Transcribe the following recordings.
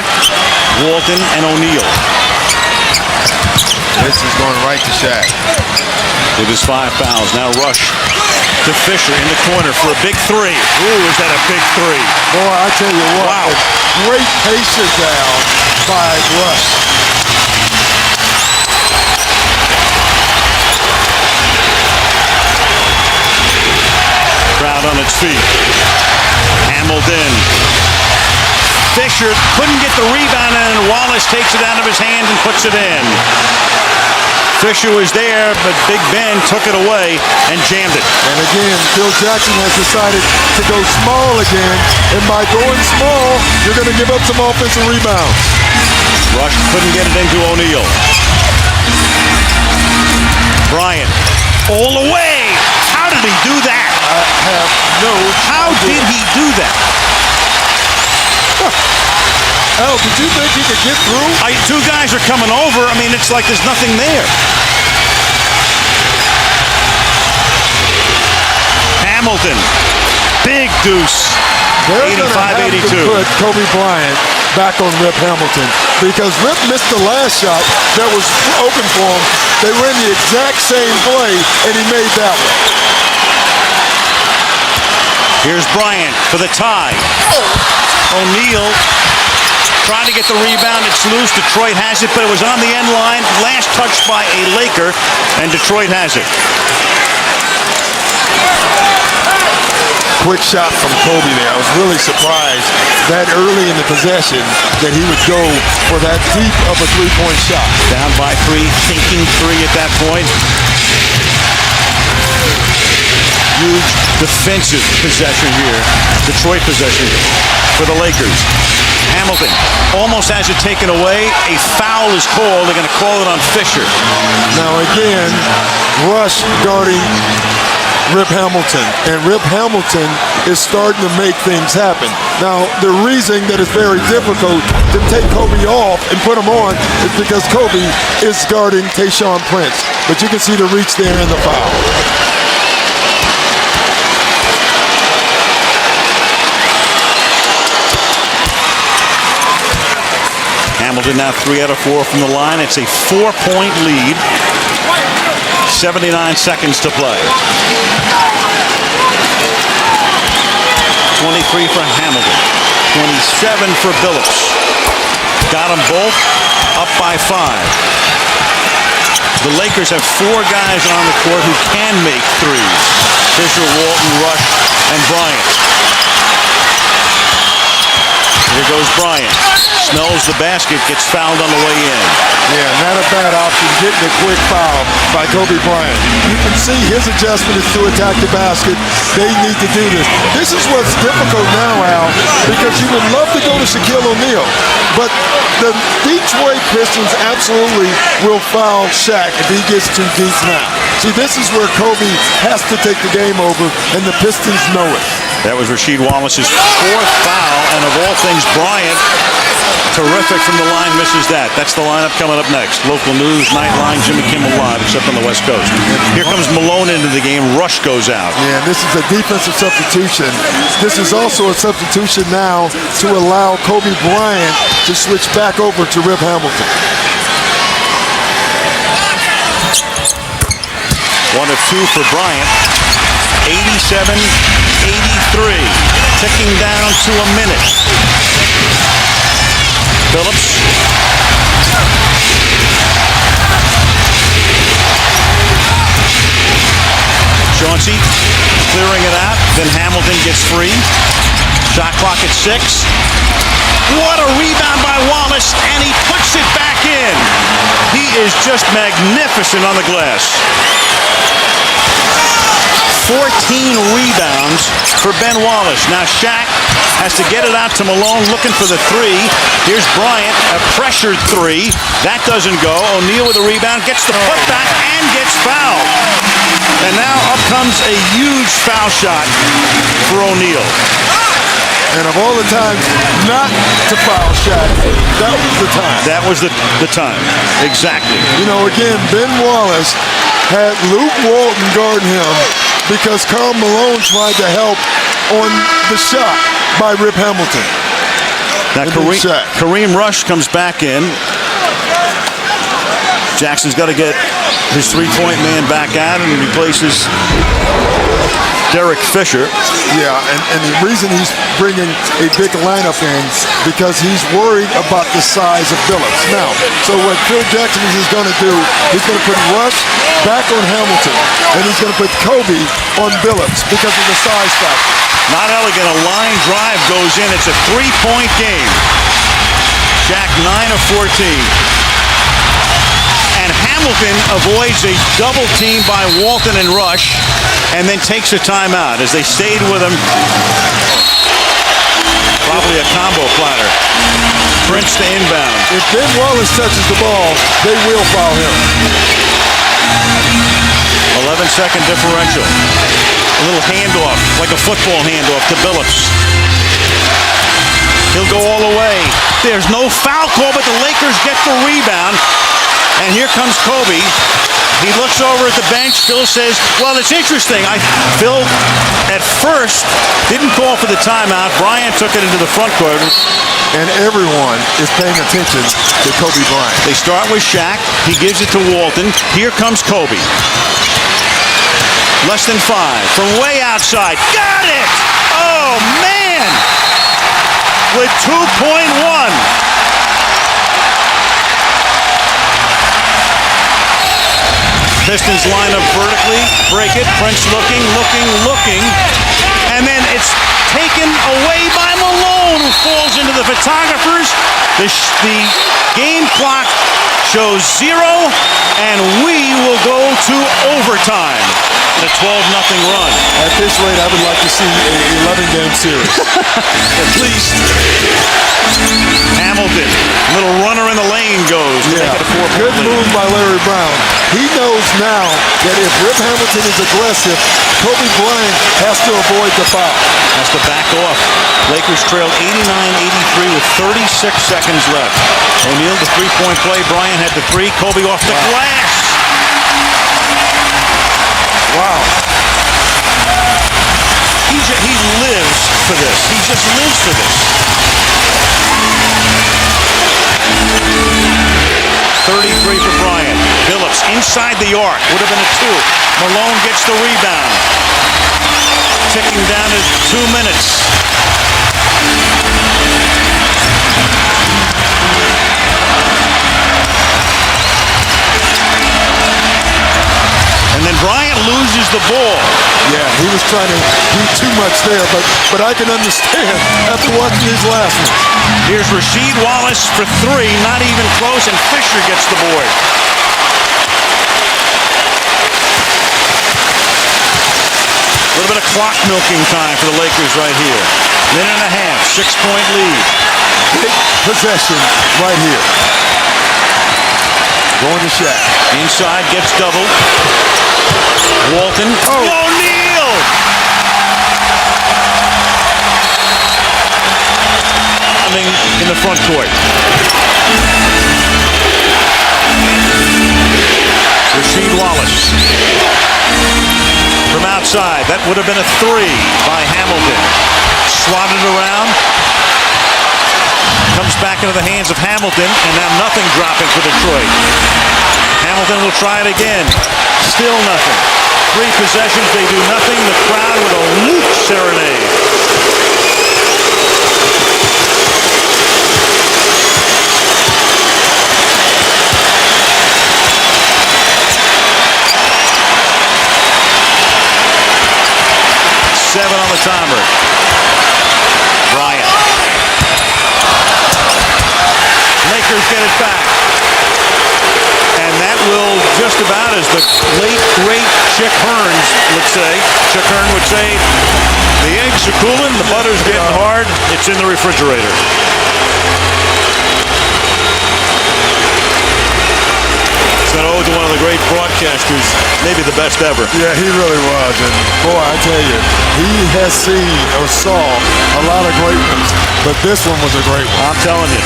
Bryant, Walton, and O'Neal. This is going right to Shaq. With his 5 fouls. Now Rush to Fisher in the corner for a big three. Ooh, is that a big three? Boy, I tell you what. Wow. Great patience down by Rush. Crowd on its feet. Hamilton. Fisher couldn't get the rebound, and Wallace takes it out of his hands and puts it in. Fisher was there, but Big Ben took it away and jammed it. And again, Phil Jackson has decided to go small again. And by going small, you're going to give up some offensive rebounds. Rush couldn't get it into O'Neal. Bryant all the way. How did he do that? I have no How idea. did he do that? Al, did you think he could get through? Two guys are coming over. I mean, it's like there's nothing there. Hamilton, big deuce. They're going to have 85-82. to put Kobe Bryant back on Rip Hamilton because Rip missed the last shot that was open for him. They were in the exact same play, and he made that one. Here's Bryant for the tie. O'Neal trying to get the rebound. It's loose. Detroit has it, but it was on the end line. Last touch by a Laker, and Detroit has it. Quick shot from Kobe there. I was really surprised that early in the possession that he would go for that deep of a three-point shot. Down by 3, thinking 3 at that point. Huge defensive possession here. Detroit possession for the Lakers. Hamilton almost has it taken away. A foul is called. They're going to call it on Fisher. Now again, Rush guarding Rip Hamilton, and Rip Hamilton is starting to make things happen. Now, the reason that it's very difficult to take Kobe off and put him on is because Kobe is guarding Tayshaun Prince. But you can see the reach there in the foul. Hamilton now 3 out of 4 from the line. It's a 4-point lead. 79 seconds to play. 23 for Hamilton. 27 for Billups. Got them both up by 5. The Lakers have 4 guys on the court who can make threes. Fisher, Walton, Rush, and Bryant. Here goes Bryant. Smells the basket, gets fouled on the way in. Yeah, not a bad option, getting a quick foul by Kobe Bryant. You can see his adjustment is to attack the basket. They need to do this. This is what's difficult now, Al, because you would love to go to Shaquille O'Neal, but the Detroit Pistons absolutely will foul Shaq if he gets too deep now. See, this is where Kobe has to take the game over, and the Pistons know it. That was Rasheed Wallace's 4th foul, and of all things, Bryant, terrific from the line, misses that. That's the lineup coming up next. Local news, Nightline, Jimmy Kimmel Live, except on the West Coast. Here comes Malone into the game. Rush goes out. Yeah, this is a defensive substitution. This is also a substitution now to allow Kobe Bryant to switch back over to Rip Hamilton. 1 of 2 for Bryant. 87-83. Ticking down to a minute. Billups. Chauncey clearing it out. Then Hamilton gets free. Shot clock at 6. What a rebound by Wallace, and he puts it back in. He is just magnificent on the glass. 14 rebounds for Ben Wallace. Now Shaq has to get it out to Malone, looking for the 3. Here's Bryant, a pressured 3. That doesn't go. O'Neal with a rebound, gets the putback and gets fouled. And now up comes a huge foul shot for O'Neal. And of all the times not to foul Shaq, that was the time. That was the time. Exactly. You know, again, Ben Wallace had Luke Walton guarding him because Karl Malone tried to help on the shot by Rip Hamilton. Now Kareem Rush comes back in. Jackson's got to get his three-point man back out and replaces Derek Fisher. Yeah, and the reason he's bringing a big lineup in because he's worried about the size of Billups. Now, so what Phil Jackson is going to do, he's going to put Rush back on Hamilton, and he's going to put Kobe on Billups because of the size factor. Not elegant. A line drive goes in. It's a three-point game. Jack 9 of 14. And Hamilton avoids a double team by Walton and Rush and then takes a timeout as they stayed with him. Probably a combo platter. Prince to inbound. If Ben Wallace touches the ball, they will foul him. 11-second differential. A little handoff, like a football handoff to Billups. He'll go all the way. There's no foul call, but the Lakers get the rebound. And here comes Kobe. He looks over at the bench. Phil says, well, it's interesting. Phil, at first, didn't call for the timeout. Bryant took it into the front court. And everyone is paying attention to Kobe Bryant. They start with Shaq. He gives it to Walton. Here comes Kobe. Less than 5. From way outside. Got it! Oh, man! With 2.1. Pistons line up vertically, break it, Prince looking, and then it's taken away by Malone, who falls into the photographers. The game clock shows 0, and we will go to overtime. A 12-0 run. At this rate, I would like to see an 11-game series. At least. Hamilton, little runner in the lane goes. Yeah, good move by Larry Brown. He knows now that if Rip Hamilton is aggressive, Kobe Bryant has to avoid the foul. Has to back off. Lakers trailed 89-83 with 36 seconds left. O'Neal, the three-point play. Bryant had the three. Kobe off the glass. Wow. He lives for this. He just lives for this. 33 for Bryant. Billups inside the arc. Would have been a 2. Malone gets the rebound. Ticking down to 2 minutes. And then Bryant loses the ball. Yeah, he was trying to do too much there, but I can understand after watching these last ones. Here's Rasheed Wallace for 3, not even close, and Fisher gets the board. A little bit of clock milking time for the Lakers right here. Minute and a half, 6-point lead. Big possession right here. Going to Shaq. Inside, gets doubled. Walton. Oh, O'Neal! Coming in the front court. Rasheed Wallace. From outside, that would have been a 3 by Hamilton. Swatted around. Comes back into the hands of Hamilton, and now nothing dropping for Detroit. Hamilton will try it again. Still nothing. 3 possessions, they do nothing. The crowd with a Luke serenade. Seven on the timer. Bryant. Lakers get it back. And that will just about, as the late, great Chick Hearns would say, Chick Hearn would say, the eggs are cooling, the butter's getting hard, it's in the refrigerator. It's an ode to one of the great broadcasters, maybe the best ever. Yeah, he really was. And boy, I tell you, he has seen or saw a lot of great ones, but this one was a great one. I'm telling you.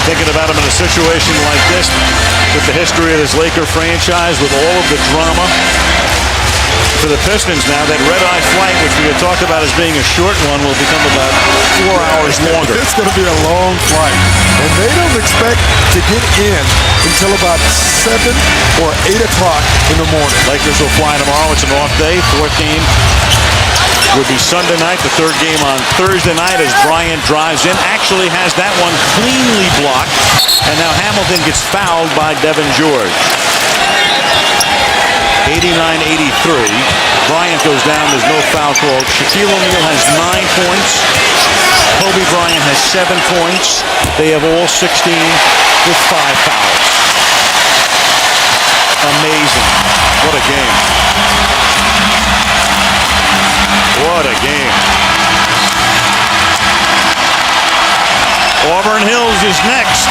Thinking about him in a situation like this, with the history of this Laker franchise, with all of the drama, for the Pistons now. That red-eye flight, which we had talked about as being a short one, will become about 4 hours longer. It's going to be a long flight. And they don't expect to get in until about 7 or 8 o'clock in the morning. Lakers will fly tomorrow. It's an off day. Fourth game would be Sunday night. The third game on Thursday night as Bryant drives in. Actually has that one cleanly blocked. And now Hamilton gets fouled by Devin George. 89-83. Bryant goes down. There's no foul called. Shaquille O'Neal has 9 points. Kobe Bryant has 7 points. They have all 16 with 5 fouls. Amazing. What a game. What a game. Auburn Hills is next.